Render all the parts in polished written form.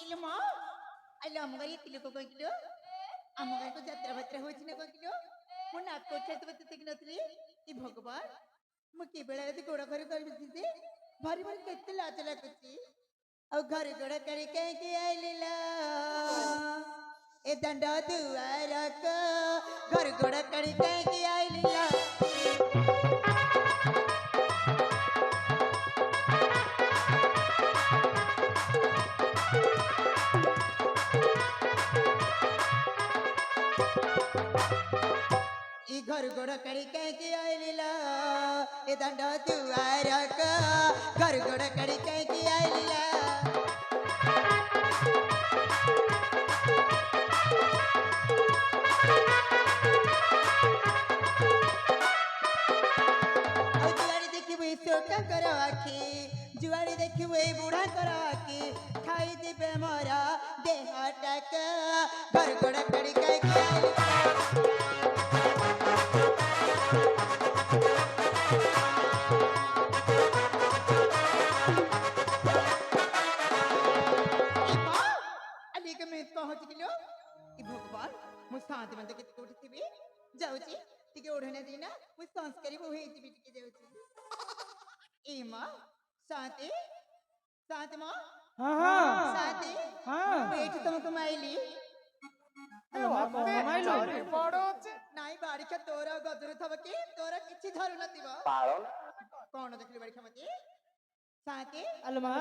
ଆଲୋ ମା ଆଲୋ ଆମ ଗାଈ ଏତେ ଲୋକ କହିଥିଲୁ ଆମ ଗାଈକୁ ଯାତ୍ରା ବାତ୍ରା ହଉଛି ନା କହିଥିଲୁ ମୁଁ ନାକ ଉଠାଇଥିବ ତତେ ନଥିଲି କି ଭଗବାନ ମୁଁ କେବେଳେ ଯଦି ଗୋଡ଼ ଘରେ କରିବି ଯେ ଭାରି ଭାରି କେତେ ଲାଜ ଲାଗୁଛି ଆଉ ଘରେ ଗୋଡ଼ କରି କାହିଁକି ଆଇଲିଲା ଏ ଦାଣ୍ଡ ଦୁଆରକ ଘରେ ଗୋଡ଼ କରି କାହିଁକି ଆଇଲିଲା घर गोड़ कड़ी कहीं आईला ए दंड दुआर घर गोड़ कड़ी कहीं आईला जुआड़ी देखिए छोटा कर आखि जुआड़ी देखिए बुढ़ा कर आखि खाई देवे मोरा देहटाक घर गोड़ कड़ी कहीं आईला भगवान मु शांति मंद के कोठी थिबी जाउची टिके ओढने देना मु संस्कारी होई थिबी टिके जाउची ए मां शांति शांति मां हां हां शांति हां बैठ तुमको माइली हेलो मां माइलो बड़ो नाई बाड़ी के तोरा गजर थब की तोरा किछि धरु नथिबो कोन देखली बाड़ी खमती शांति हेलो मां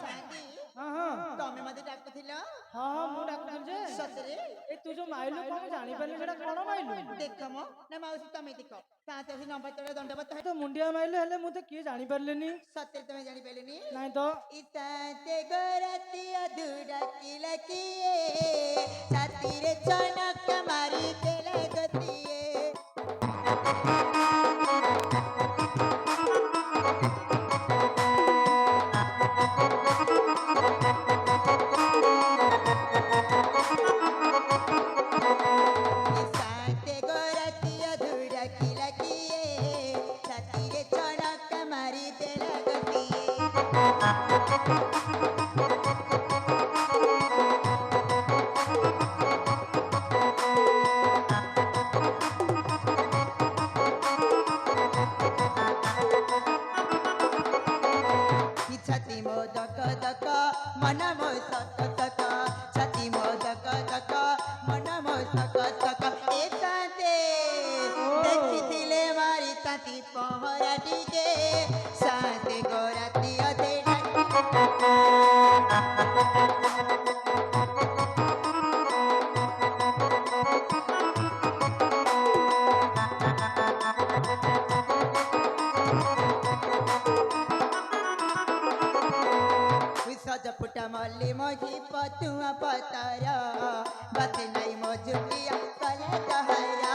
शांति हां हां तमे मते डाकथिला हां हां मु डाक्टर जे सतरे ए तू जो माइलो कोन जानि परले सेटा कोन माइलो देखमो ना माउसी तमे देखो शांति असी नंबर तोरा दंडवत तो मुंडिया माइलो हेले मु तो की जानि परलेनी सतरे तमे जानि पेलेनी नहीं तो इताते गोरती अधूरा किलकिए छातीरे चनक मारी तेले गतिए जपुटा मल्ली मोही पतुआ पतारा बात नहीं मोजुटिया कले कहरा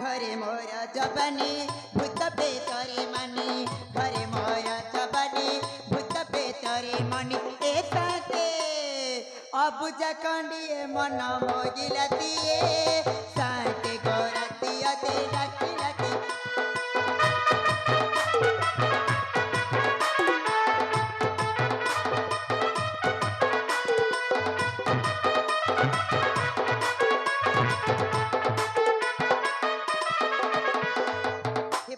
घरे मोरा जबनी भूत बेतरे मनी घरे मोरा जबनी भूत बेतरे मनी अब जखंडिए मन मोगिला दिए साटे गोरतिया दे रखी रखी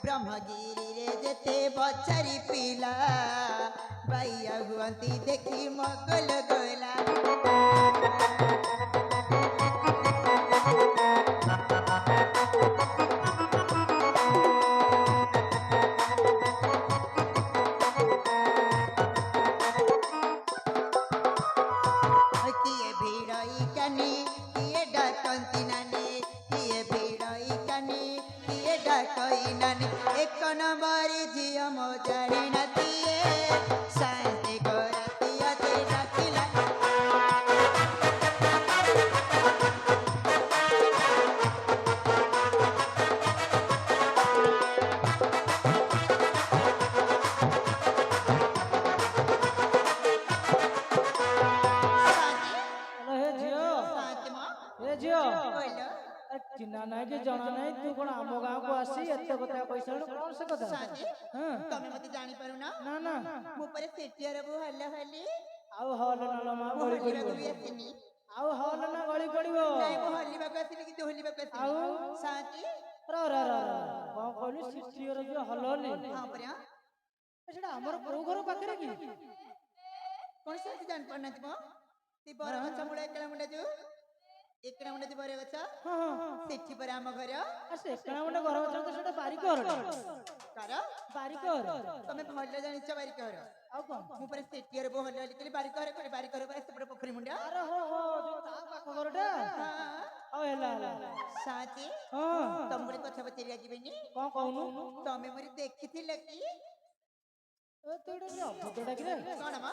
ब्रह्मगिरी रे जेते बचरी पीला भैया हुअंती देखी मगल गोला एक नंबर जिया मोजारी नतिए शांति गोरतिया दे रखिला ଚିହ୍ନା ନାହିଁ କି ଜଣା ନାହିଁ ତୁ କଣ ଆମ ଗାଁକୁ ଆସି ଏତେ କଥା କହିସାରିଲୁ କଣ ସେ କଥା ସାଥୀ ହଁ ତମେ ମତେ ଜାଣିପାରୁନ ନା ନା ମୁଁ ପରେ ସେଠିଆର ବୋଉ ହଲା ହଲି ଆଉ ହଲ ନାଲ ମା ମୁଁ ଗଳି ହଲିବାକୁ ପଡିବ ବି ଆସିନି ଆଉ ହଲ ନା ଗଳି ପଡିବ ନାଇଁ ମୁଁ ହଲିବାକୁ ଆସିନି କିନ୍ତୁ ହଲିବାକୁ ଆଉ ଆସିନି ସାଥୀ କଣ କହିଲୁ ସିଷ୍ଟ୍ରିୟର ଯୋଉ ହଲଲି ହଁ ପରା ସେଟା ଆମର କୋଉ ଘର ପାଖରେ କି କଣ ସାଥୀ ଜାଣିପାରୁନାହାନ୍ତି ମ ସେ ବର ଗଛ ମୂଳ ଏକଲା ମୁଣ୍ଡା ଯୋଉ ଏକଲା ମୁଣ୍ଡା ଯୋଉ ବର ଗଛ ହଁ ହଁ ସେଠି ପରା ଆମ ଘର ଆଉ ସେ ଏକଣା ଗୋଟେ ଘର ଅଛି ତ ସେଟା ବାରିକର କର ବାରିକର ତମେ ଭଲ ଜାଣିଛ ବାରିକର ଆଉ କଣ ମୁଁ ପରେ ସେଠିଆର ବୋଉ ହଲି ହଲି କହିଲି ବାରିକର କରେ ବାରିକର ପରେ ସେପଟେ ପୋଖରୀ ମୁଣ୍ଡା ଆରେ ହୋ ହୋ ଯୋଉ ତା ପାଖ ଘରଟା ଆଉ ହେଲା ସାଥୀ ହଁ ତମକୁ ଗୋଟେ କଥା ପଚାରିବା ଯିବେନି କଣ କହୁନୁ ତମେ ମୋର ଦେଖିଥିଲ କି ତୁ ଗୋଟେ ଅଭଦ୍ରଟା କିରେ କଣ ମ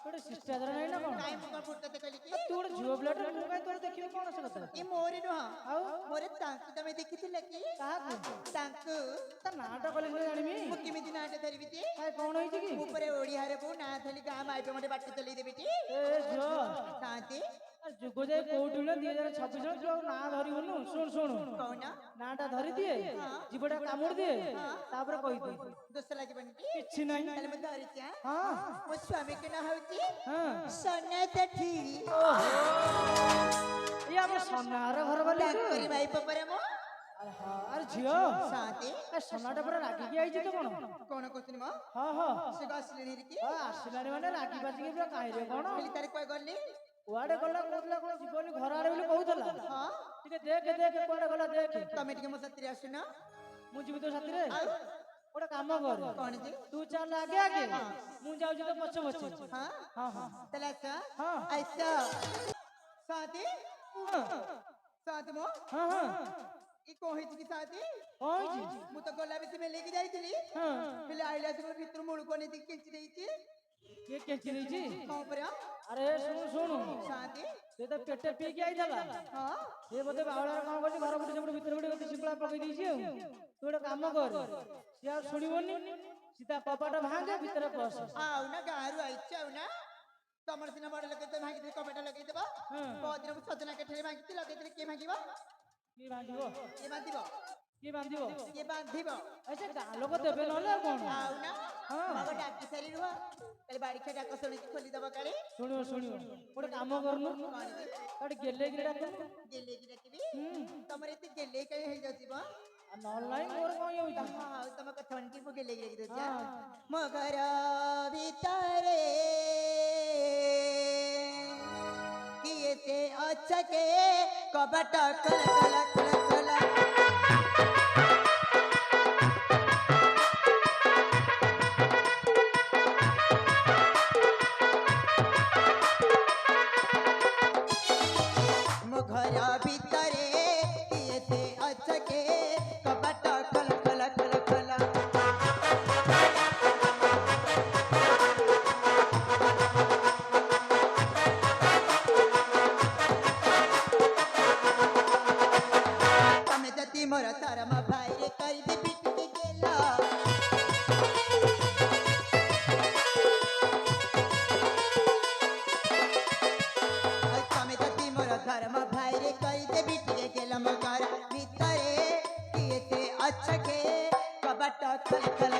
ଗୋଟେ ଶିଷ୍ଟାଚାର ନାହିଁ ନା କଣ କାଇଁ ମୁଁ କଣ ଭୁଲ କଥା କହିଲି କି ତୁ ଗୋଟେ ଝିଅ ପିଲାଟେ ମୁଁ କାଇଁ ତୋର ଦେଖିବି କଣ ସେ କଥା ଏ ମୋରି ନୁହଁ ଆଉ ମୋର ତାଙ୍କୁ ତମେ ଦେଖିଥିଲ କି କାହାକୁ ତାଙ୍କୁ ତା ନାଁଟା କହିଲେ ସିନା ଜାଣିବି ମୁଁ କେମିତି ନାଁଟା ଧରିବି ଯେ କାଇଁ କଣ ହେଇଛି କି ମୁଁ ପରେ ଓଡିଆରେ ବୋଉ ନାଁ ଧରି ଗାଁ ମାଇପେ ମତେ ବାଟ ଚଲେଇ ଦେବି ଟି ଏ ଝିଅ ସାଥୀ ଯୁଗ ଯାଇ କୋଉଠି ନା 2026 ତୁ ଆଉ ନାଁ ଧରିବୁନୁ ଶୁଣୁ କହୁନ ନାଁଟା ଧରିଦିଏ ଜୀବଟା କାମୁଡି ଦିଏ ତାପରେ କହିଦିଏ ଦୋଷ ଲାଗିବନି କି କିଛି ନାହିଁ ତାହେଲେ ମୁଁ ଧରିଛି ହଁ ମୋ ସ୍ୱାମୀ କି ନାଁ ହଉଛି ହଁ ସନାତ ଠିରି ଇଏ ଆମ ସନାର ଘର ବୋଲି ତାଙ୍କରି ମାଇପ ପରା ମୁଁ ଆରେ ଝିଅ ସାଥୀ ଏ ସନାଟା ପୁରା ରାଗିକି ଆଇଛି ତ କଣ କଣ କହୁଥିଲି ମ ହଁ ସେ ଆସିଲେଣି କି ଆସିଲାଣି ମାନେ ରାଗି ବାଜିକି ପୁରା କାହିଁରେ କଣ କହିଲି ତାର କୁଆ ଗଲି କୁଆଡେ ଗଲା କହୁଥିଲା କଣ ଯିବନି ଘର ଆଡେ ବୋଲି କହୁଥିଲା ହଁ ଟିକେ ଦେଖେ କୁଆଡେ ଗଲା ଦେଖେ ତମେ ଟିକେ ମୋ ସାଥିରେ ଆସୁନ ମୁଁ ଯିବି ତୋ ସାଥିରେ ଆଉ ଗୋଟେ କାମ କର କଣ ଯେ ତୁ ଚାଲ ଆଗେ ମୁଁ ଯାଉଛି ତ ପଛେ ହଁ ହଁ ତାହେଲେ ଆସ ହଁ ଆସ ସାଥୀ ସାଥୀ ମୋ ହଁ କି କଣ ହେଇଛି କି ସାଥୀ କଣ ହେଇଛି ମୁଁ ତ ଗଲା ବେଶୀ ମେଲେଇକି ଯାଇଥିଲି ହେଲେ ଆଇଲା ଆସିକି ଭିତରୁ ମୁଳୁକୁ ନେଇକି କେଞ୍ଚି ଦେଇଛି କିଏ କେଞ୍ଚି ଦେଇଛି ହଁ ପରା ଆରେ ଶୁଣୁ ସାଥୀ ସେ ତ ପେଟେ ପିଇକି ଆଇଥିଲା ହଁ ସେ ବୋଧେ ବାଉଳାରେ କଣ କରୁଛି ଘର ପଟେ ସେପଟେ ଭିତରେ ଗୋଟେ ଶିପଳା ପକେଇ ଦେଇଛି ଆଉ ତୁ ଗୋଟେ କାମ କର ସିଏ ଆଉ ଶୁଣିବନି ସିଧା କବାଟ ଭାଙ୍ଗେ ଭିତରେ ପଶ ଆଉ ନା ଗାଁରୁ ଆଇଛ ଆଉ ନା ତମର ସିନା ବଡ ଲୋକ ତ ଭାଙ୍ଗିଦେବେ କବାଟ ଲଗେଇଦେବ ପହଦିନ ମୁଁ ସଜନା କାଠରେ ଭାଙ୍ଗିଛି ଲଗେଇଦେଲେ କିଏ ଭାଙ୍ଗିବ କିଏ ବାନ୍ଧିବ କିଏ ବାନ୍ଧିବ କିଏ ବାନ୍ଧିବ କିଏ ବାନ୍ଧିବ ସେ ଗାଁ ଲୋକ ଦେବେ ନହେଲେ ଆଉ କଣ ଆଉ ନା ହଁ ବାବା ଡାକି ସାରି ରୁହ କାଲି ବାଡିଖିଆ ଡାକ ଶୁଣିକି ଖୋଲିଦବ କାଳେ ଶୁଣିବ ଗୋଟେ କାମ କରୁନୁ କଣ ଯେ ଗୋଟେ ଗେଲେଇକି ଡାକୁନୁ ଗେଲେଇକି ଡାକିବି ତମର ଏତେ ଗେଲେଇ କାହିଁ ହେଇଯାଉଛି ବା ନହେଲେ ନାହିଁ ମୋର କଣ ହେଉଛି ହଁ ତମ କଥା ଶୁଣିକି ମୁଁ ଗେଲେଇକି ଡାକି ଦଉଛି ମୋ ଘର ଭିତରେ କିଏ ସେ ଅଛକେ କବାଟ ଖୋଲ ମୋ ଘର ଭିତରେ କିଏ ସେ ଅଛକେ କବାଟ ଖୋଲ ତମେ ଯଦି ମୋର ଧର୍ମ ଭାଇରେ କରିବି ପିଟିକି ଗେଲ ତମେ ଯଦି ମୋର ଧର୍ମ ଭାଇରେ କରିଦେବି ଟିକେ ଗେଲ ମୋ ଘର ଭିତରେ କିଏ ସେ ଅଛକେ କବାଟ ଖୋଲ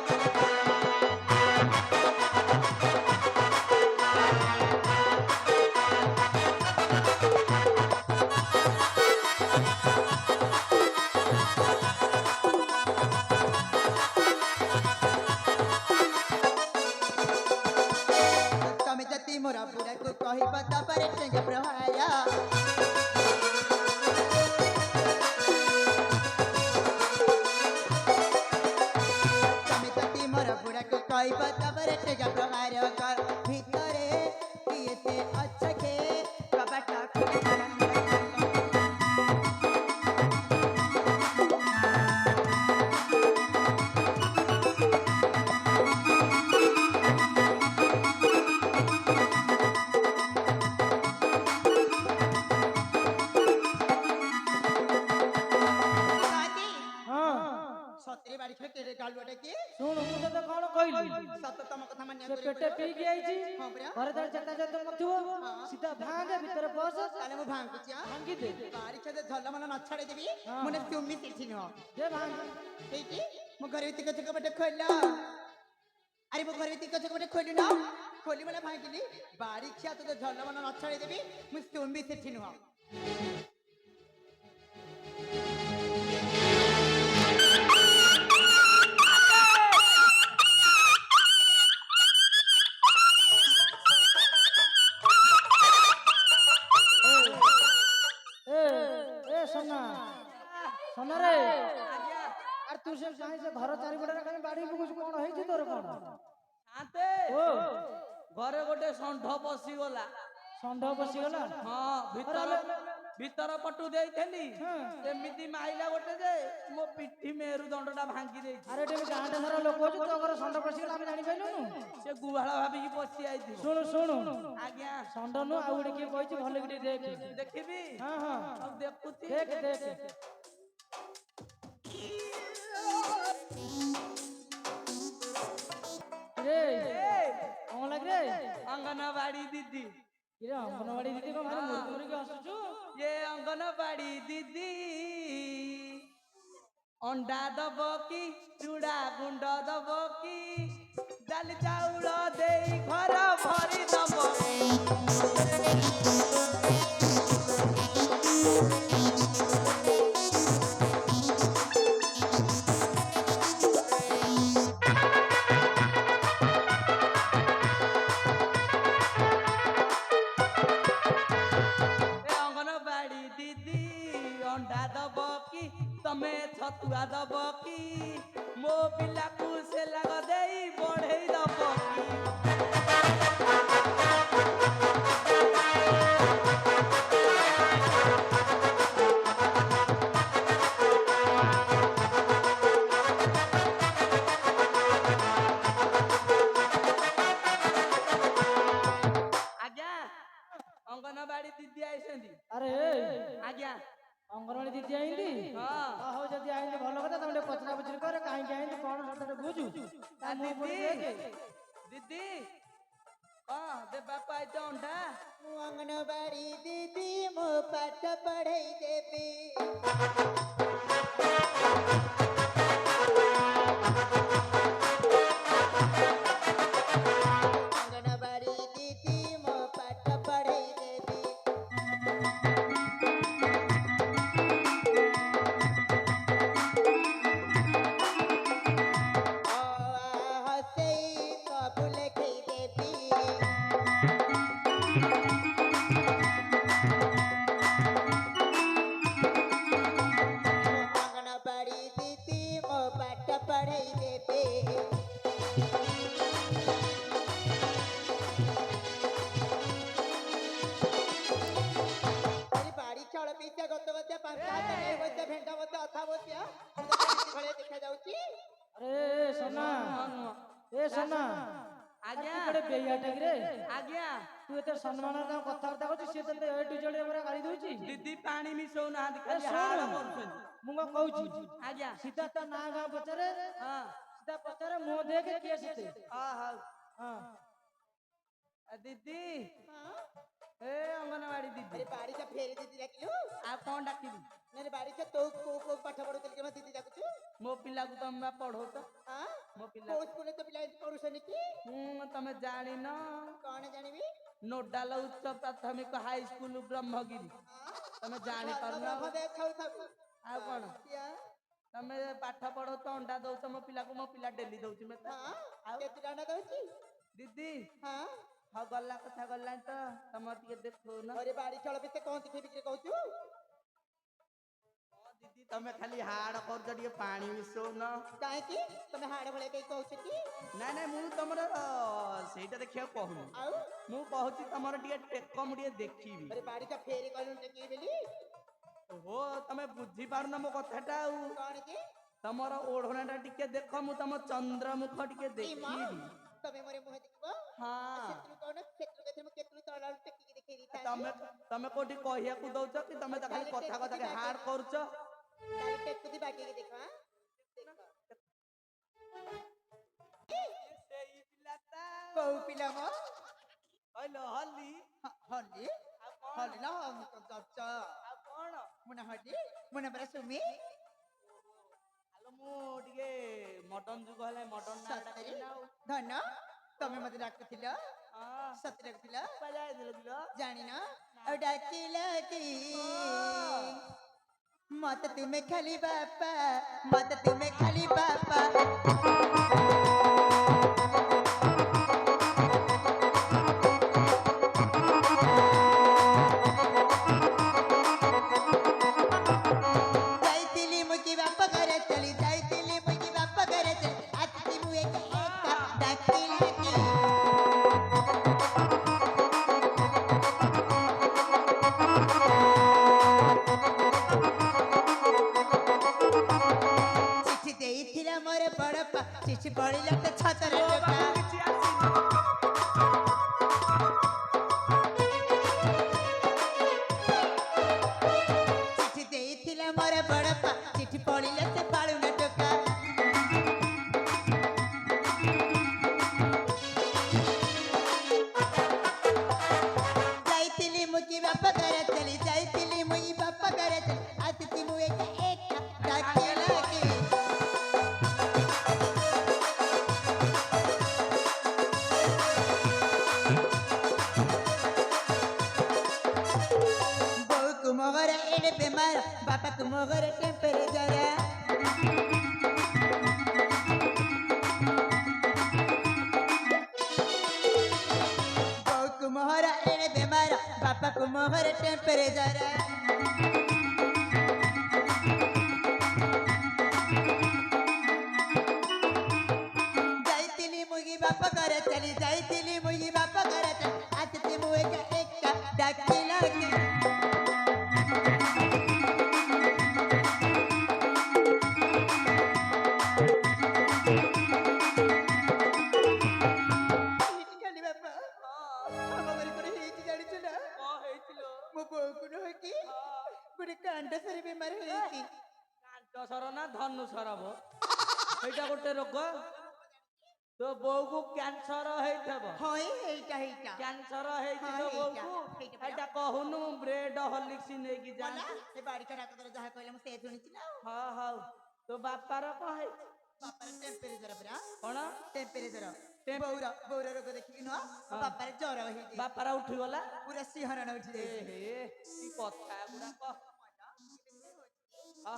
ତମେ ଯଦି ମୋର ବୁଢ଼ାକୁ କହିବ ତାପରେ ଟେଙ୍ଗା ପ୍ରହାର ତମେ ଯଦି ମୋର ବୁଢ଼ାକୁ କହିବ ତାପରେ ଟେଙ୍ଗା ପ୍ରହାର ଭିତରେ କିଏ ସେ ଅଛକେ କବାଟ ସତରେ ବାଡି ଖେଳ କେଡେ ଗାଲୁଆଟା କି ଶୁଣୁ ମୁଁ ତତେ କଣ କହିଲି ସତ ତମ କଥା ମାନିବାକୁ ସେ ପେଟେ ପିଇକି ଆଇଛି ହଁ ପରା ଘରେ ତାର ଚାକା ଚାକା ନଥିବ ସିଧା ଭାଙ୍ଗେ ଭିତରେ ବସ ତାହେଲେ ମୁଁ ଭାଙ୍ଗୁଛି ଭାଙ୍ଗି ଦେ ବାରି ଖେଦେ ଝଲମଲ ନ ଛାଡିଦେବି ହଁ। ମୁଁ ତୁମି ସେଠି ନୁହଁ ଦେ ଭାଙ୍ଗ ସେଇଠି ମୋ ଘର ଭିତରେ ଗଛ କପଟେ ଖୋଲ ଆରେ ମୋ ଘର ଭିତରେ ଗଛ କପଟେ ଖୋଲୁ ନା ଖୋଲି ମାନେ ଭାଙ୍ଗିଲି ବାରି ଖିଆ ତୋ ଝଲମଲ ନ ଛାଡିଦେବି ମୁଁ ତୁମି ସେଠି ନୁହଁ ଏ ଏ সোনা সোনা রে আর তুই সে কাହିଁ ସେ ଘର ଚାରିପଟରେ କାହିଁ ବାଡି ପକଉଛୁ କଣ ହେଇଛି ତୋର କଣ শান্তে ଓ ঘরে গোটে ষণ্ଢ পশিগলা ଷଣ୍ଢ ପଶିଗଲା ହଁ ଭିତର ପଟୁ ଦେଇଥିଲି ଏମିତି ମାଇଲା ଗୋଟେ ଯେ ମୋ ପିଠି ମେରୁଦଣ୍ଡଟା ଭାଙ୍ଗି ଦେଇଛି ଆରେ ଏଠି ଗାଁଟା ସାରା ଲୋକ ଅଛି ତୋ ଘର ଷଣ୍ଢ ପଶିଗଲା ଆମେ ଜାଣିପାରିଲୁନୁ ସେ ଗୁହାଳ ଭାବିକି ପଶି ଯାଇଥିବ ଶୁଣୁ ଶୁଣୁ ଆଜ୍ଞା ଷଣ୍ଢ ନୁହଁ ଆଉ ଗୋଟେ କିଏ କହିଛି ଭଲ କି ଟିକେ ଦେଖେ ଦେଖିବି ହଁ ହଁ ଆଉ ଦେଖୁଛି ଦେଖେ ଦେଖେ রে କଣ ଲାଗେ ରେ ଅଙ୍ଗନବାଡି ଦିଦି ଇରେ ଅଙ୍ଗନବାଡି ଦିଦି କଣ ଭାରି ମୁରୁକି ମୁରୁକି ଆସୁଛୁ ये ଅଙ୍ଗନବାଡି ଦିଦି ଅଣ୍ଡା ଦବ କି ଚୁଡା ଗୁଣ୍ଡ ଦବ କି ଡାଲି ଚାଉଳ ଦେଇ ଘର ଭରି ଦବ ଅଙ୍ଗନବାଡି ଦିଦି ଅଣ୍ଡା ଦବ କି ତମେ ଛତୁଆ ଦବ କି ମୋ ପିଲାକୁ ସେ ଲାଗ ଦେଇ ବଢେଇ ଦବ କି ଆଜ୍ଞା ଅଙ୍ଗନବାଡି ଦିଦି ଆଇଛନ୍ତି ଆରେ ଆଜ୍ଞା ଅଙ୍ଗନବାଡି ଦିଦି ଆଇନ୍ତି ହଁ ହଉ ଯଦି ଆଇନ୍ତି ଭଲ କଥା ତମେ ଟିକେ ପଚରା ପଚରି କର କାହିଁକି ଆଇନ୍ତି କଣ ସତରେ ବୁଝୁ ତା ମୁହଁ ପଡି ଦେଖେ ଦିଦି ହଁ ଦେବାକୁ ଆଇଛ ଅଣ୍ଡା ମୁଁ ଅଙ୍ଗନବାଡି ଦିଦି ମୋ ପାଠ ପଢେଇ ଦେବି ଅଙ୍ଗନବାଡି ଦିଦି ମୋ ପାଠ ପଢେଇ ଦେବି ହସେଇ ସବୁ ଲେଖେଇ ଦେବି ଅଙ୍ଗନବାଡି ଦିଦି ମୋ ପାଠ ପଢେଇ ଦେବେ ବାଡି ଚାଉଳ ପିଇଚା ଗତ ଗତିଆ ପାଞ୍ଚ ହାତ ନେଇ ବସିଆ ଭେଣ୍ଡା ମତେ ଅଥା ବସିଆ ଭଳିଆ ଦେଖାଯାଉଛି ଆରେ সোনা ଏ সোনা ଆଜ୍ଞା ଗୋଟେ ବେଇଆଟା କିରେ ଆଜ୍ଞା ତୁ ଏତେ ସମ୍ମାନର ତାଙ୍କ କଥାବାର୍ତ୍ତା କରୁଛୁ ସିଏ ତତେ ଏ ଟୁ ଜେଡ୍ ପୁରା ଗାଳି ଦଉଛି ଦିଦି ପାଣି ମିଶଉନାହାନ୍ତି ଏ ଖାଲି ଶୁଣୁ, ହାଡ଼ କରୁଛନ୍ତି ମୁଁ କଣ କହୁଛି ଆଜ୍ଞା ସିଧା ତା ନାଁ ଗାଁ ପଚାରେ ହଁ ସିଧା ପଚାରେ ମୁହଁ ଦେଖେ କିଏ ସେତେ ହଉ ହଁ ଦିଦି ହଁ ଏ ଅଙ୍ଗନବାଡି ଦିଦି ଆରେ ବାଡିଟା ଫେରି ଦିଦି ଡାକିଲୁ ଆଉ କଣ ଡାକିବି ନାଇଁ ବାଡିଟା ତୋ କୋଉ ପାଠ ପଢୁଥିଲି କି ଦିଦି ଡାକୁଛୁ ମୋ ପିଲାକୁ ତମେ ବା ପଢଉଛ ହଁ ମୋ ପିଲା କୋଉ ସ୍କୁଲରେ ତୋ ପିଲା ଏମିତି ପଢୁଛନ୍ତି କି ତମେ ଜାଣିନ କଣ ଜାଣିବି ନୋଡାଲ ଉଚ୍ଚ ପ୍ରାଥମିକ ହାଇସ୍କୁଲ ବ୍ରହ୍ମଗିରି ତମେ ଜାଣିପାରୁନ ଆଉ କଣ ତମେ ପାଠ ପଢଉଛ ଅଣ୍ଡା ଦଉଛ ମୋ ପିଲାକୁ ମୋ ପିଲା ଡେଲି ଦଉଛି ମତେ ଆଉ କେତେ ଟଙ୍କା ଦଉଛି ଦିଦି ହଁ ହଉ ଗଲା କଥା ଗଲାଣି ତ ତମର ଟିକେ ଦେଖଉନ ଘରେ ବାଡି ଚାଉଳ ଭିତରେ କଣ ଦେଖେଇ ବିକ୍ରି କହୁଛୁ ଦିଦି ତମେ ଖାଲି ହାଡ କରୁଛ ଟିକେ ପାଣି ମିଶଉନ କାହିଁକି ତମେ ହାଡ ଭଳିଆ କେହି କହୁଛ କି ନାଇଁ ନାଇଁ ମୁଁ ତମର ସେଇଟା ଦେଖିବାକୁ କହୁନି ଆଉ ମୁଁ କହୁଛି ତମର ଟିକେ ଟେକ ମୁଁ ଟିକେ ଦେଖିବି ଆରେ ବାଡିଟା ଫେରି କହିଲୁ ଟେକି ବୋଲି ଓହୋ ତମେ ବୁଝିପାରୁନ ମୋ କଥାଟା ଆଉ କଣ କି ତମର ଓଢଣା ଟା ଟିକେ ଦେଖ ମୁଁ ତମ ଚନ୍ଦ୍ରମୁଖ ଟିକେ ଏଇ ମା ଦେଖିବି ତମେ ମୋର ମୁହଁ ଦେଖିବ ହଁ ସେଥିରୁ କଣ ସେଥିରୁ କେତେ ମୁଁ କେତେରୁ ତଳ ଟେକିକି ଦେଖେଇ ଦେଇଥାନ୍ତି ତମେ ତମେ କୋଉଠି କହିବାକୁ ଦଉଛ କି ତମେ ତ ଖାଲି କଥା କଥା ହାର୍ଡ କରୁଛ ତାହେଲେ ଟେକୁଦି ବାଗେଇକି ଦେଖ ଦେଖ କୋଉ ପିଲା ମ କହିଲ ହଲି ହଲି ଆଉ କଣ ହଲି ନା ଚର୍ଚ୍ଚ ଆଉ କଣ ମୁଁ ନା ହଲି ମୁଁ ନା ପରା ସୁମି ଆଲୋ ମୁଁ ଟିକେ ମଡର୍ନ ଯୁଗ ହେଲେ ମଡର୍ନ ନାଁ ସତରେ ଡାକିବି ନା ଆଉ ଧନ ତମେ ମତେ ଡାକୁଥିଲ ହଁ ସତେ ଡାକୁଥିଲ କୁଆଡେ ଯାଇଥିଲ କିଲୋ ଜାଣିନ ଆଉ ଡାକିଲା କି ହଁ। ମତେ ତୁମେ ଖାଲି ବାପା ମତେ ତୁମେ ଖାଲି ବାପା ଯାଇଥିଲି ମୁଁ କି ବାପା ଘରେ ଚଲି ଯାଇଥିଲି ମୁଁ କି ବାପା ଘରେ ଚଲି ଆସିଛି ମୁଁ ଏକା ଡାକିଲା କି ଚିଠି ଦେଇଥିଲା ମୋର ବଡପା ଚିଠି ପଡ଼ିଲା ତ ଛାତରେ ମୋ ଟୋକା ପାଖକୁ କିଛି ଆସିନି ଚିଠି ଦେଇଥିଲା ମୋର ବଡପା ଚିଠି ପଡ଼ିଲା ସେ ପାଳୁନା ଟୋକା ଯାଇଥିଲି ମୁଁ କି ବାପା ଘରେ ଚଲି ଯାଇଥିଲି ମୁଁ କି ବାପା ଘରେ ଚଲି ଆସିଛି ମୁଁ ଏକା ଡାକିଲା କି ବୋଉ ତୁମ ଘରେ ଏଡେ ବେମାର ବାପା ତୁମ ଘରେ ଟେମ୍ପରେଚର ବୋଉ ତୁମ ଘର ଏଡେ ବେମାର ବାପା ତୁମ ଘରେ ଟେମ୍ପରେଚର ଯାଇଥିଲି ମୁଁ କି ବାପା ଘରେ ଚଲି ଯାଇଥିଲି ମୁଁ କି ବାପା ଘରେ ଚଲି ଆସିଛି ମୁଁ ଏକା ଡାକିଲା କି ହେଇଛି ଖାଲି ବାପା ଆମ ଘରେ କଣ ହେଇଛି ଜାଣିଛୁ ନା କଣ ହେଇଥିଲ ମୋ ବୋଉକୁ ନୁହେଁ କି ଗୋଟେ କାଣ୍ଡସରି ବେମାର ହେଇଛି କାଣ୍ଟସର ନା ଧନୁସର ବୋ ସେଇଟା ଗୋଟେ ରୋଗ ତୋ ବୋଉକୁ କ୍ୟାନ୍ସର ହେଇଥିବ ହଁ ହେଇଟା ହେଇଟା କ୍ୟାନ୍ସର ହେଇଛି ହଁ, ତୋ ହେଇଟା, ବୋଉକୁ ହେଇଟା ପରା। ଏଇଟା କହୁନୁ ବ୍ରେଡ ହର୍ଲିକ୍ସ ନେଇକି ଯା ଗଲା ସେ ବାଡ଼ିକା ଡାକ୍ତର ଯାହା କହିଲେ ମୁଁ ସେ ଶୁଣିଛି ନା ଆଉ ହଁ ହଉ ତୋ ବାପାର କଣ ହେଇଛି ବାପାର ଟେମ୍ପରେଚର ପରା କଣ ଟେମ୍ପରେଚର ଟେମ୍ପ- ବୋଉର ରୋଗ ଦେଖିକି ନୁହଁ ମୋ ବାପାର ଜ୍ୱର ହେଇଯାଇଛି ବାପାର ଉଠିଗଲା ପୁରା ସିଂହରଣ ଉଠି ଏ ଯାଇଛି ହେ କି କଥା ଗୁଡାକ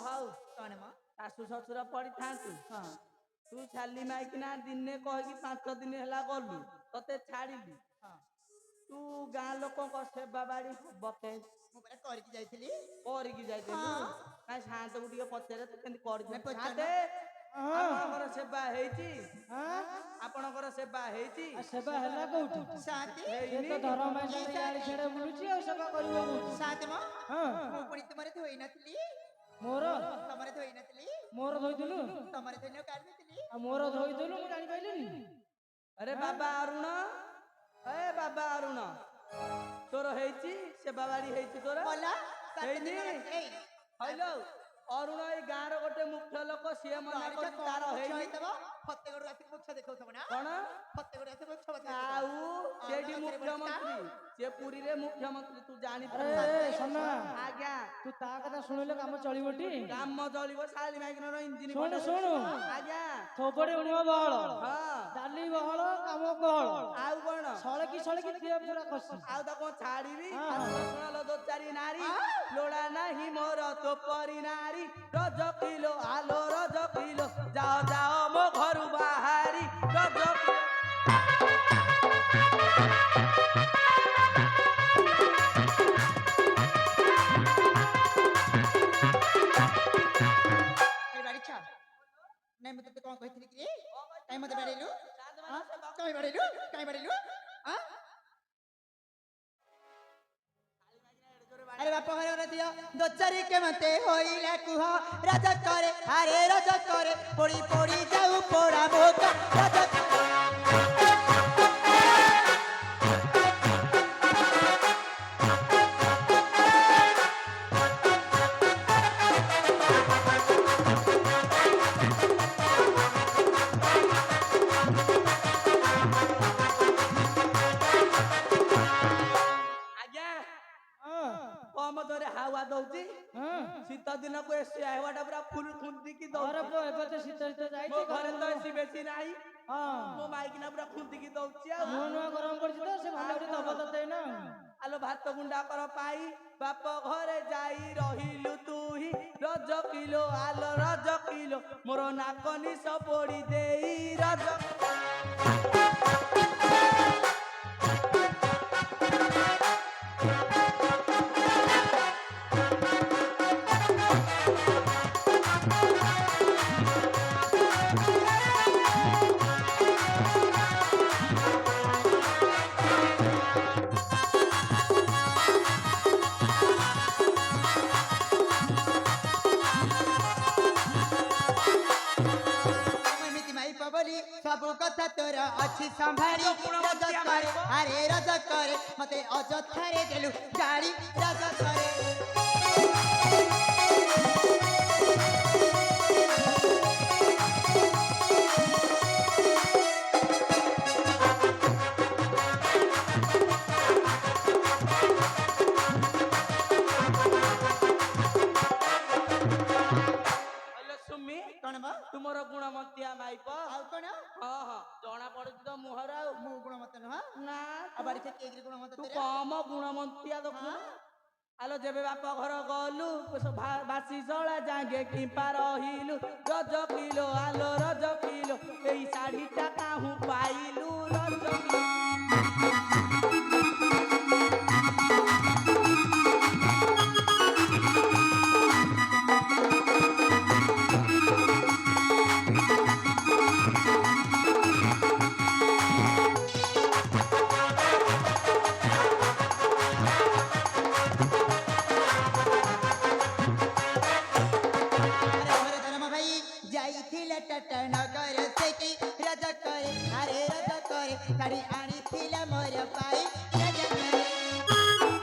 ହଉ କଣ ମ ଶାଶୁ ଶ୍ୱଶୁର ପଡିଥାନ୍ତୁ ହଁ ତୁ ଛାଲି ମାଇକିନା ଦିନେ କହିକି 5 ଦିନ ହେଲା ଗଲୁ ତତେ ଛାଡ଼ିଲି ହଁ ତୁ ଗାଁ ଲୋକଙ୍କ ସେବା ବାଡ଼ି ହବ ମୁଁ ପରା କରିକି ଯାଇଥିଲି କରିକି ଯାଇଥିଲୁ ହଁ। କାଇଁ ଶାନ୍ତକୁ ଟିକେ ପଚାରେ ତୁ କେମିତି କରିଥିଲୁ ନାଇଁ, ପଚାରୁନ। ଶାନ୍ତେ ଆପଣଙ୍କର ସେବା ହେଇଛି ହଁ ଆପଣଙ୍କର ସେବା ହେଇଛି ଆଉ ସେବା ହେଲା କୋଉଠି ଶାନ୍ତି ସେ ହେଇନି ତ ଧର୍ମ ପାଇଁ ଇଆଡେ ସିଆଡେ ବୁଲୁଛି ଆଉ ସେବା କରିବ କୋଉଠି ଶାନ୍ତି ମ ହଁ ମୁଁ ପୁଣି ତୁମରେ ଧୋଇ ନଥିଲି ମୋର ତମରେ ଧୋଇ ନଥିଲି ମୋର ଧୋଇଥିଲୁ ତମରେ ଧୋଇ କାଢି ଦେଇଥିଲି ଆଉ ମୋର ଧୋଇଥିଲୁ ମୁଁ ଜାଣିପାରିଲିନି ଆରେ ବାବା ଅରୁଣ ଏ ବାବା ଅରୁଣ ତୋର ହେଇଛି ସେବା ବାଡ଼ି ହେଇଛି ତୋର ଗଲା ହେଇନି ଏଇ ହଇଲୋ ଅରୁଣ ଏଇ ଗାଁର ଗୋଟେ ମୁଖ୍ୟ ଲୋକ ସିଏ ମନା କରୁଛି ତାର ହେଇନି ଫତେଗଡ ଆସିକି ମୁଖ୍ୟ ଦେଖାଉଥିବ ନା କଣ ଫତେଗଡ ଆସିକି ମୁଖ୍ୟ ଆଉ ସେଠି ଆଉ ମୁଖ୍ୟମନ୍ତ୍ରୀ ସେ ପୁରୀରେ ମୁଖ୍ୟମନ୍ତ୍ରୀ ତୁ ଆରେ ଜାଣିପାରୁଛୁ ସନା ଆଜ୍ଞା ତୁ ତା କଥା ଶୁଣିଲେ କାମ ଚଳିବଟି କାମ ଚଳିବ ଶାଳି ମାଇକିନର ଇଞ୍ଜିନ ଶୁଣୁ ଶୁଣୁ ଆଜ୍ଞା ଥୋପଡି ଉଣିବ ବହଳ ହଁ ଡାଲି ବହଳ କାମ ବହଳ ଆଉ କଣ ସଳକି ଦିଅ ପୁରା ଖସି ଆଉ ତାକୁ କଣ ଛାଡ଼ିବି ହଁ, ହଁ। ଶୁଣଲ ଦୋ ଚାରି ନାରୀ ଲୋଡ଼ା ନାହିଁ ମୋର ତୋପରି ନାରୀ ରଜ କିଲୋ ଆଲୋ ରଜ କିଲୋ ଯାଅ ଯାଅ ମୋ ଘରୁ ବାହାରି ରଜ ବାଡିଛ ନାଇଁ ମୁଁ ତତେ କଣ କହିଥିଲି କି କାଇଁ ମତେ ବାଡେଇଲୁ କାଇଁ ବାଡେଇଲୁ କାଇଁ ବାଡେଇଲୁ ଆରେ ବାପ ଘରେ ଦିଅ ଦୋଚାରି କେ ମତେ ହୋଇଲା କୁହ ରଜ করে আরে রজ করে পড়ি পড়ি যাও পোড়া মোকা রজ କମ ଜୋରେ ହାୱା ଦଉଛି ହଁ ଶୀତ ଦିନକୁ ଏସି ହାୱାଟା ପୁରା ଫୁଲ ଖୁନ୍ଦିକି ଘରେ ଦଉଛି ପୁଅ ଏବେ ତ ଶୀତ ଶୀତ ମୋ ଯାଇଛି ଘରେ ତ ଏସି ବେଶୀ ନାହିଁ ହଁ ମୋ ମାଇକିନା ପୁରା ଖୁନ୍ଦିକି ଦଉଛି ଆଉ ନୂଆ ନୂଆ ଗରମ ପଡିଛି ତ ସେ ଭଲ କରି ଦବ ତତେ ଏଇନା ଆଲୋ ଭାତ ଗୁଣ୍ଡାକର ପାଇ ବାପ ଘରେ ଯାଇ ରହିଲୁ ତୁହି ରଜ କିଲୋ ଆଲୋ ରଜ କିଲୋ ମୋର ନାକ ନିଶ ପୋଡ଼ି ଦେଇ ରଜ ଏମିତି ମାଇପ ବୋଲି ସବୁ କଥା ତୋର ଅଛି ସମ୍ଭାଳି ରଜ କରେ ଆରେ ରଜ କରେ ମତେ ଅଯଥାରେ ଦେଲୁ ଗାଳି ରଜ କରେ ଆଲୋ ସୁମି କଣ ବା ତୁମର ଗୁଣମନ୍ତିଆ ମାଇପ ଆଉ କଣ ହଁ ହଁ ଜଣା ପଡୁଛି ତ ମୁହଁରେ ଆଉ ମୁଁ ଗୁଣମତ ନୁହଁ ନା ଆଉ ବାଡି କେକରି ଗୁଣମତ ତୁ ତୋର କମ ଗୁଣମନ୍ତିଆ ଦେଖୁନୁ ଆଲୋ ଯେବେ ବାପ ଘର ଗଲୁ ବାସି ଶଳା ଯାଙ୍ଗେ କିମ୍ପା ରହିଲୁ ରଜ କିଲୋ ଆଲୋ ରଜ କିଲୋ ଏଇ ଶାଢୀଟା କାହୁଁ ପାଇଲୁ ରଜ କିଲୋ ଆରେ ମୋର ଧର୍ମ ଭାଇ ଯାଇଥିଲେ ଟାଟା ନଗର ସେଠି ରଜ କରେ ଆରେ ରଜ କରେ ଶାଢୀ ଆଣିଥିଲା ମୋର ପାଇଁ ରଜ କରେ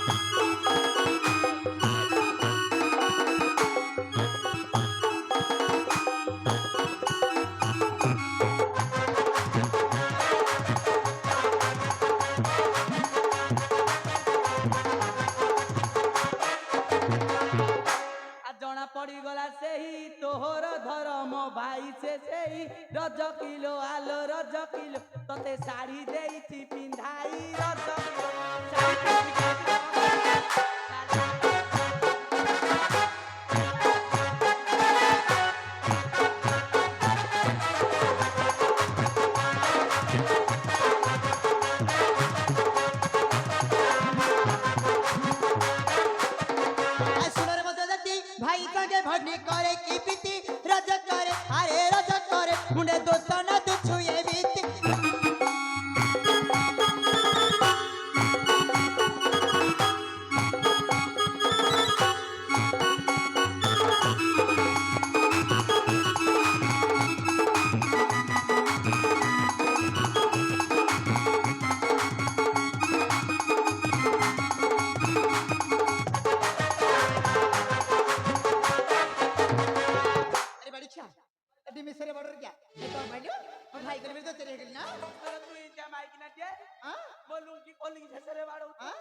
ଆ ଜଣା ପଡିଗଲା ସେହି ତୋହର ଧରମ ଭାଇ ସେ ସେଇ ରଜ କିଲୋ ଆଲୋ ରଜ କିଲୋ ତତେ ଶାଢୀ ଦେଇଛି ପିନ୍ଧାଇ ରଜ କିଲୋ আসুনের মতো জাতি ভাই সঙ্গে ভগ্নি করে কি প্রীতি রজ করে আরে রজ করে মুন্ডে দোস্ত না তু ছুঁয়ে বিতি আরে বাড়ি ছা এটি মিশরে বড় রিয়া এটা মাইলো ভাই করে মেরে তো রেগল না তুই যা মাইকিনা দিয়ে হ্যাঁ বলুঙ্গি কলিং শেষরে বাড়াউ হ্যাঁ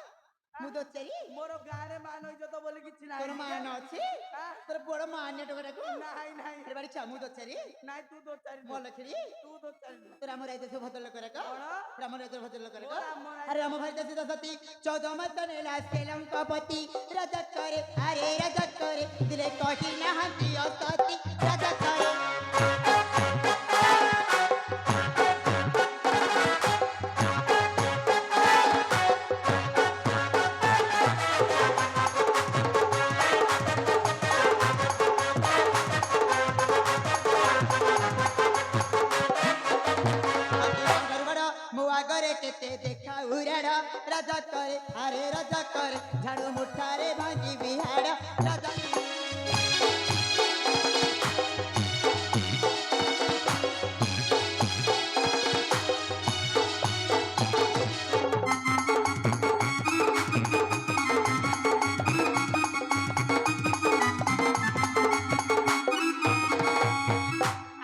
মু তো চারি মোর গাঁরে মান হইছ তো বলি কিছু নাই তোর মান আছে হ্যাঁ? তোর বড় মান টুকটাকু নাই নাই আরে বাড়ি ছা মু তো চারি নাই তু তো চারি বল খেলি তু তো চারি তোর আমার আইতে সব ভদ্র লোক রেখ কଣ? রাম রাইতে ভদ্র লোক রেখ রাম রাইতে- আরে রাম ভাই দাসি দাসতি 14 মতনে লাস কেলম কপতি রজ করে আরে রজ করে দিলে কহি না হাতি অসতি রজ করে মুয়া করে কেতে দেখা উড়াড় রাজা করে আরে রাজা করে ঝাড়ু মুঠারে ভাঙি বিহাড় রাজা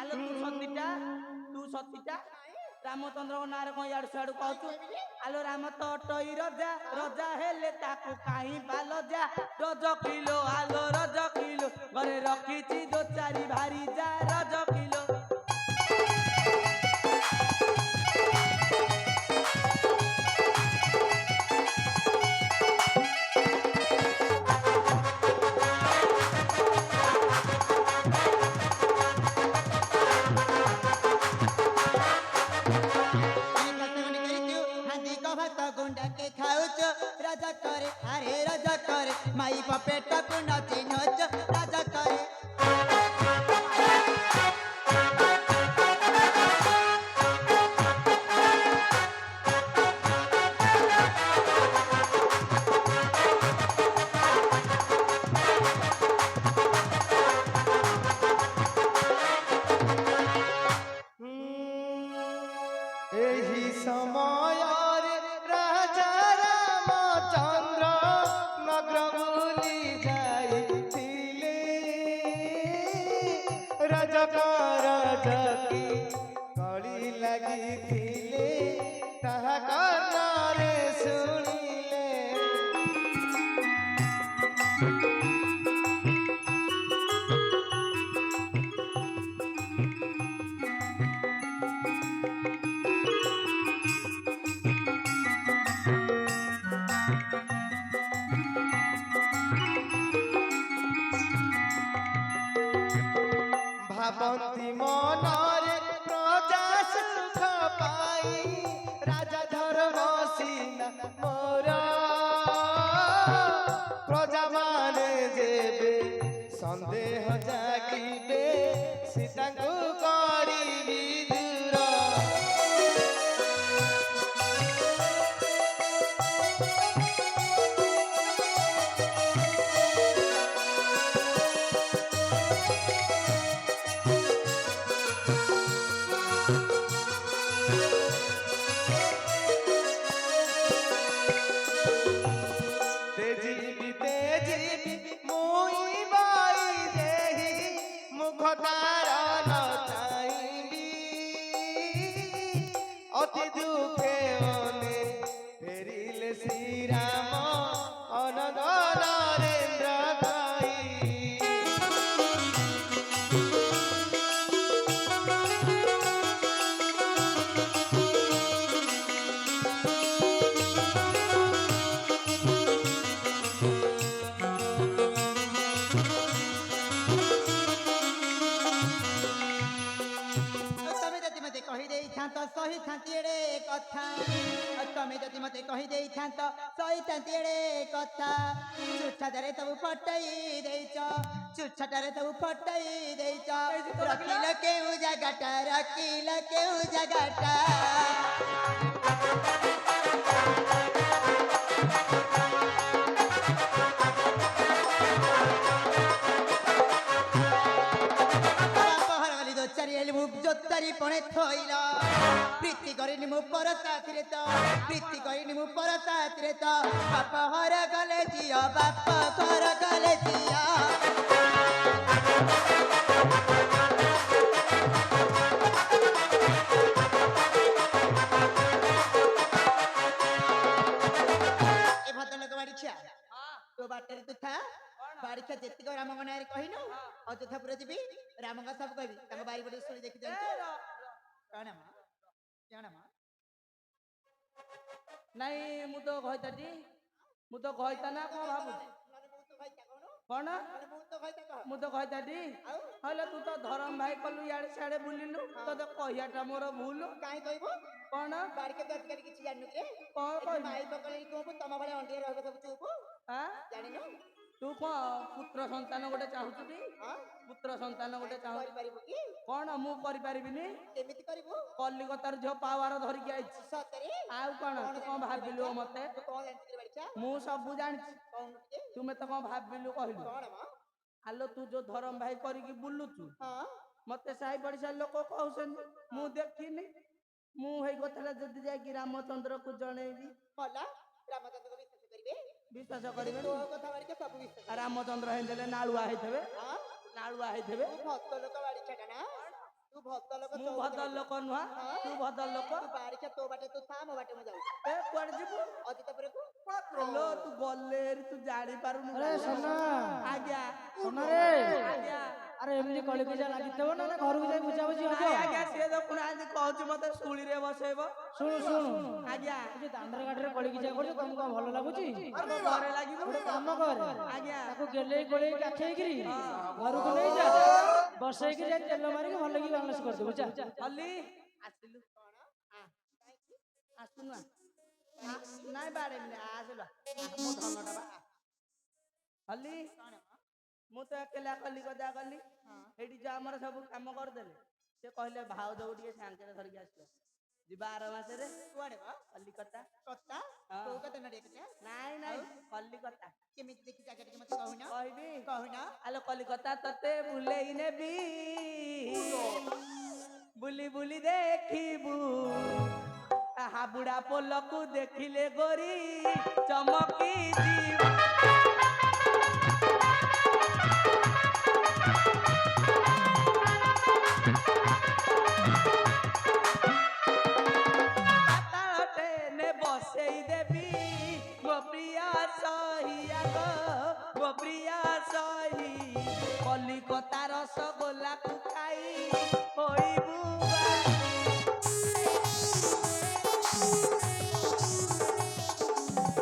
ଆଲୋ ତୁ ସତୀଟା ରାମଚନ୍ଦ୍ରଙ୍କ ନାଁରେ କଣ ଇଆଡୁ ଇଆଡୁ ସିଆଡୁ କହୁଛୁ ଆଲୋ ରାମ ତ ଅଟଇ ରଜା ରଜା ହେଲେ ତାକୁ କାହିଁ ବାଲ ଯା ରଜ କିଲୋ ଆଲୋ ରଜ କିଲୋ ଘରେ ରଖିଛି ଦୋ ଚାରି ଭାରି ଯା ରଜ କିଲୋ हाथी को भात गुंडा के खाऊच राजा करे अरे राजा करे माई पेट को न चिन्हच राजा करे एही समयरे राजा रामचंद्र नगर बुली जाइथिले राजकर जकी कଳି लागिथिले ताहा काନରେ ଶୁଣିଲେ भाबंती मनरे प्रजा सुख पाई राजा धर्म सीना मोर प्रजा माने जेबे संदेह जागिबे सीताଙ୍କୁ କରିବି ଦୂର तेजीबी मुई बाई देही मुख तार न चाइबी अति दुखे मने फेरिले श्री राम अनंत नरेंद्र गाई तमे जदि मते कहि देई थांत सही थांतिएड़े कथा तमे जदि मते कहि देई थांत सही थांतिएड़े कथा चुछाटारे तब फटई देइछ चुछाटारे तब फटई देइछ रखिल केउ जगाटा रखिल केउ जगाटा जोतारी पणे थइला प्रीति करिनी मु पर साथरे त प्रीति करिनी मु पर साथरे त बाप हर गले जिया बाप घर गले जिया ए भद्रलोक बाड़ीछा तो बाटर तू था बाड़ीछा जेतिक राम गनारे कहिनु अयोध्यापुर जीवी रामका सब कहबी तांग बारी बड़ी सुनी देखि जानछ काना मा जाना मा ନାଇଁ ମୁଁ ତ କହିଥାନ୍ତି ମୁଁ ତ କହିଥା ନା କଣ ଭାବୁଛି କଣ ମୁଁ ତ କହିଥାନ୍ତି ହେଲେ ତୁ ତ ଧରମ ଭାଇ କଲୁ ଇଆଡେ ସିଆଡେ ବୁଲିଲୁ ତତେ କହିବାଟା ମୋର ଭୁଲ କାଇଁ କହିବ କଣ ବାରିକେ ତ ଆଜିକାଲି କିଛି ଜାଣିନୁ କେ କଣ କହିବି ମାଇ ପକଳି କୋପ ତମ ଭଳି ଅଣ୍ଡିଆ ରହିବ ସବୁ ଚୁପ ଆଁ ଜାଣିନୁ ତୁ କଣ ପୁତ୍ର ସନ୍ତାନ ଗୋଟେ ଚାହୁଁଛୁ ଟି ପୁତ୍ର ସନ୍ତାନ ଗୋଟେ ଚାହୁଁଛୁ କରିପାରିବୁ କି କଣ ମୁଁ କରିପାରିବିନି କେମିତି କରିବୁ କଲିକତାରୁ ଝିଅ ପାୱାର ଧରିକି ଆଇଛି ସତରେ ଆଉ କଣ ତୁ କଣ ଭାବିଲୁ ମତେ ତୁ କଣ ଜାଣିଛୁ ବାରିକା ମୁଁ ସବୁ ଜାଣିଛି କହୁନୁ ଟିକେ ତୁ ମତେ କଣ ଭାବିଲୁ କହିଲୁ କଣ ମ ଆଲୋ ତୁ ଯୋଉ ଧରମ ଭାଇ କରିକି ବୁଲୁଛୁ ହଁ ମତେ ସାହି ପଡିଶା ଲୋକ କହୁଛନ୍ତି ମୁଁ ଦେଖିନି ମୁଁ ହେଇ କଥାଟା ଯଦି ଯାଇକି ରାମଚନ୍ଦ୍ରକୁ ଜଣେଇବି ଭଲ ରାମଚନ୍ଦ୍ର ବିଶ୍ୱାସ କରିବେ ବିଶ୍ୱାସ କରିବେ ତୋ କଥା ବାରିକା ସବୁ ବିଶ୍ୱାସ ରାମଚନ୍ଦ୍ର ହେଇଥିଲେ ନାଳୁଆ ହେଇଥିବେ ହଁ ନାଳୁଆ ହେଇଥିବେ ତୁ ଭକ୍ତ ଲୋକ ବାଡିଛାଟା ନା ତୁ ଭଦ୍ର ଲୋକ ମୁଁ ଭଦ୍ର ଲୋକ ନୁହଁ ତୁ ଭଦ୍ର ଲୋକ ତୁ ବାରିକା ତୋ ବାଟେ ତୁ ଥା ମୋ ବାଟେ ମୁଁ ଯାଉଛି ଏ କୁଆଡେ ଯିବୁ ଅଜିତାପୁରକୁ ଲୋ ତୁ ଗଲେରି ତୁ ଜାଣି ପାରୁନୁ ଆରେ সোনা ଆଜ୍ଞା সোনা রে ଆଜ୍ଞା আরে এমনি কলিকজা লাগিতব না না ঘরକୁ যাই বুঝাবুঝি হব ନାଇଁ ଆଜ୍ଞା ସିଏ ଦେଖୁନାହାନ୍ତି କହୁଛି ମତେ ଶୁଳିରେ ବସେଇବ শুଣୁ শুଣୁ ଆଜ୍ଞା এই যে ଦାଣ୍ଡରେ ଗାଡିରେ କଳିକିଜା କରୁଛ ତମକୁ କଣ ଭଲ ଲାଗୁଛି ଆମ ଘରେ ଲାଗିବ ଗୋଟେ କାମ କର ଆଜ୍ଞା ତାକୁ ଗେଲେଇ ଗୋଳେଇ କାଖେଇକିରି ଘରକୁ ନେଇ ଯା ବସେଇକି ଯାଇ ତେଲ ମାରିକି ଭଲ କି ବାଲାନ୍ସ କରିଦେବୁ ଯା ହଲି ଆସିଲୁ ଆସୁନୁ ନାଇଁ ବାଡେଇନି ଆସିଲ ମୋ ଧନଟା ବା ହଲି ମୁଁ ତ ଏକେଲା କଲିକତା ଗଲି ଏଇଠି ଯୋଉ ଆମର ସବୁ କାମ କରିଦେଲେ ସେ କହିଲେ ଭାଉଜକୁ ଟିକେ ସାଙ୍ଗରେ ଧରିକି ଆସିବ ଯିବା ଆର ମାସରେ କୁଆଡେ ବା କଲିକତା କତା ହଁ। କୋଉ କଥା ନଡିଆ କଥା ନାଇଁ ନାଇଁ କଲିକତା କେମିତି ଦେଖି ଜାଗା ଟିକେ ମତେ କହୁନ କହିବି କହୁନ ଆଲୋ କଲିକତା ତତେ ବୁଲେଇ ନେବି ବୁଲି ବୁଲି ଦେଖିବୁ ହାବୁଡା ପୋଲକୁ ଦେଖିଲେ ଗୋରି ଚମକି ଯିବୁ ପାତାଳ ଟ୍ରେନେ ବସେଇ ଦେବି ମୋ ପ୍ରିୟା ସହିଆ ଗୋ ମୋ ପ୍ରିୟା ସହି କଲିକତା ରସଗୋଲାକୁ ଖାଇ